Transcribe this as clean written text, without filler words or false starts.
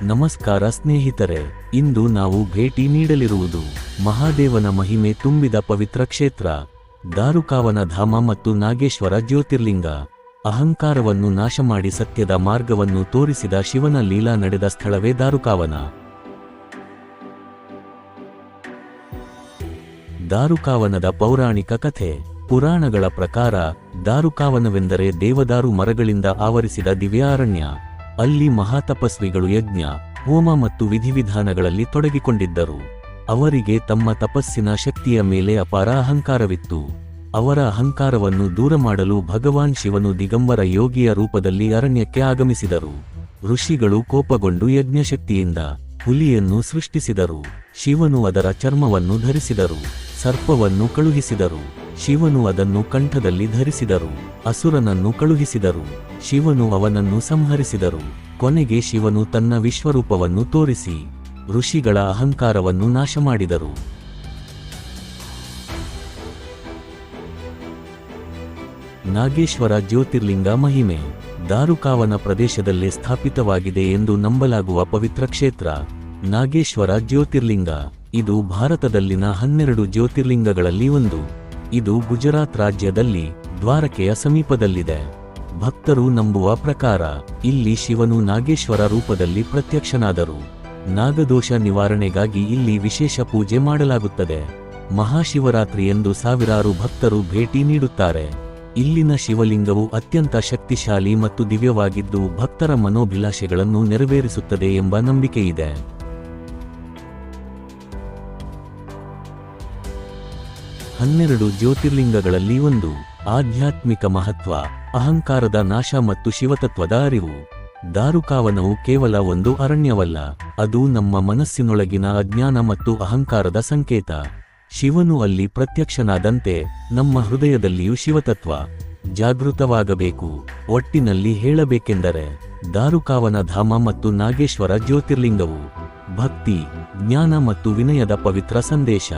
ನಮಸ್ಕಾರ ಸ್ನೇಹಿತರೆ, ಇಂದು ನಾವು ಭೇಟಿ ನೀಡಲಿರುವುದು ಮಹಾದೇವನ ಮಹಿಮೆ ತುಂಬಿದ ಪವಿತ್ರ ಕ್ಷೇತ್ರ ದಾರುಕಾವನ ಧಾಮ ಮತ್ತು ನಾಗೇಶ್ವರ ಜ್ಯೋತಿರ್ಲಿಂಗ. ಅಹಂಕಾರವನ್ನು ನಾಶ ಮಾಡಿ ಸತ್ಯದ ಮಾರ್ಗವನ್ನು ತೋರಿಸಿದ ಶಿವನ ಲೀಲಾ ನಡೆದ ಸ್ಥಳವೇ ದಾರುಕಾವನ. ದಾರುಕಾವನದ ಪೌರಾಣಿಕ ಕಥೆ. ಪುರಾಣಗಳ ಪ್ರಕಾರ ದಾರುಕಾವನವೆಂದರೆ ದೇವದಾರು ಮರಗಳಿಂದ ಆವರಿಸಿದ ದಿವ್ಯಾರಣ್ಯ. ಅಲ್ಲಿ ಮಹಾತಪಸ್ವಿಗಳು ಯಜ್ಞ, ಹೋಮ ಮತ್ತು ವಿಧಿವಿಧಾನಗಳಲ್ಲಿ ತೊಡಗಿಕೊಂಡಿದ್ದರು. ಅವರಿಗೆ ತಮ್ಮ ತಪಸ್ಸಿನ ಶಕ್ತಿಯ ಮೇಲೆ ಅಪಾರ ಅಹಂಕಾರವಿತ್ತು. ಅವರ ಅಹಂಕಾರವನ್ನು ದೂರ ಮಾಡಲು ಭಗವಾನ್ ಶಿವನು ದಿಗಂಬರ ಯೋಗಿಯ ರೂಪದಲ್ಲಿ ಅರಣ್ಯಕ್ಕೆ ಆಗಮಿಸಿದರು. ಋಷಿಗಳು ಕೋಪಗೊಂಡು ಯಜ್ಞಶಕ್ತಿಯಿಂದ ಹುಲಿಯನ್ನು ಸೃಷ್ಟಿಸಿದರು. ಶಿವನು ಅದರ ಚರ್ಮವನ್ನು ಧರಿಸಿದರು. ಸರ್ಪವನ್ನು ಕಳುಹಿಸಿದರು. ಶಿವನು ಅದನ್ನು ಕಂಠದಲ್ಲಿ ಧರಿಸಿದರು. ಅಸುರನನ್ನು ಕಳುಹಿಸಿದರು. ಶಿವನು ಅವನನ್ನು ಸಂಹರಿಸಿದರು. ಕೊನೆಗೆ ಶಿವನು ತನ್ನ ವಿಶ್ವರೂಪವನ್ನು ತೋರಿಸಿ ಋಷಿಗಳ ಅಹಂಕಾರವನ್ನು ನಾಶ ಮಾಡಿದರು. ನಾಗೇಶ್ವರ ಜ್ಯೋತಿರ್ಲಿಂಗ ಮಹಿಮೆ. ದಾರುಕಾವನ ಪ್ರದೇಶದಲ್ಲೇ ಸ್ಥಾಪಿತವಾಗಿದೆ ಎಂದು ನಂಬಲಾಗುವ ಪವಿತ್ರ ಕ್ಷೇತ್ರ ನಾಗೇಶ್ವರ ಜ್ಯೋತಿರ್ಲಿಂಗ. ಇದು ಭಾರತದಲ್ಲಿನ 12 ಜ್ಯೋತಿರ್ಲಿಂಗಗಳಲ್ಲಿ ಒಂದು. ಇದು ಗುಜರಾತ್ ರಾಜ್ಯದಲ್ಲಿ ದ್ವಾರಕೆಯ ಸಮೀಪದಲ್ಲಿದೆ. ಭಕ್ತರು ನಂಬುವ ಪ್ರಕಾರ ಇಲ್ಲಿ ಶಿವನು ನಾಗೇಶ್ವರ ರೂಪದಲ್ಲಿ ಪ್ರತ್ಯಕ್ಷನಾದರು. ನಾಗದೋಷ ನಿವಾರಣೆಗಾಗಿ ಇಲ್ಲಿ ವಿಶೇಷ ಪೂಜೆ ಮಾಡಲಾಗುತ್ತದೆ. ಮಹಾಶಿವರಾತ್ರಿಯಂದು ಸಾವಿರಾರು ಭಕ್ತರು ಭೇಟಿ ನೀಡುತ್ತಾರೆ. ಇಲ್ಲಿನ ಶಿವಲಿಂಗವು ಅತ್ಯಂತ ಶಕ್ತಿಶಾಲಿ ಮತ್ತು ದಿವ್ಯವಾಗಿದ್ದು ಭಕ್ತರ ಮನೋಭಿಲಾಷೆಗಳನ್ನು ನೆರವೇರಿಸುತ್ತದೆ ಎಂಬ ನಂಬಿಕೆಯಿದೆ. 12 ಜ್ಯೋತಿರ್ಲಿಂಗಗಳಲ್ಲಿ ಒಂದು. ಆಧ್ಯಾತ್ಮಿಕ ಮಹತ್ವ. ಅಹಂಕಾರದ ನಾಶ ಮತ್ತು ಶಿವತತ್ವದ ಅರಿವು. ದಾರುಕಾವನವು ಕೇವಲ ಒಂದು ಅರಣ್ಯವಲ್ಲ, ಅದು ನಮ್ಮ ಮನಸ್ಸಿನೊಳಗಿನ ಅಜ್ಞಾನ ಮತ್ತು ಅಹಂಕಾರದ ಸಂಕೇತ. ಶಿವನು ಅಲ್ಲಿ ಪ್ರತ್ಯಕ್ಷನಾದಂತೆ ನಮ್ಮ ಹೃದಯದಲ್ಲಿಯೂ ಶಿವತತ್ವ ಜಾಗೃತವಾಗಬೇಕು. ಒಟ್ಟಿನಲ್ಲಿ ಹೇಳಬೇಕೆಂದರೆ ದಾರುಕಾವನ ಧಾಮ ಮತ್ತು ನಾಗೇಶ್ವರ ಜ್ಯೋತಿರ್ಲಿಂಗವು ಭಕ್ತಿ, ಜ್ಞಾನ ಮತ್ತು ವಿನಯದ ಪವಿತ್ರ ಸಂದೇಶ.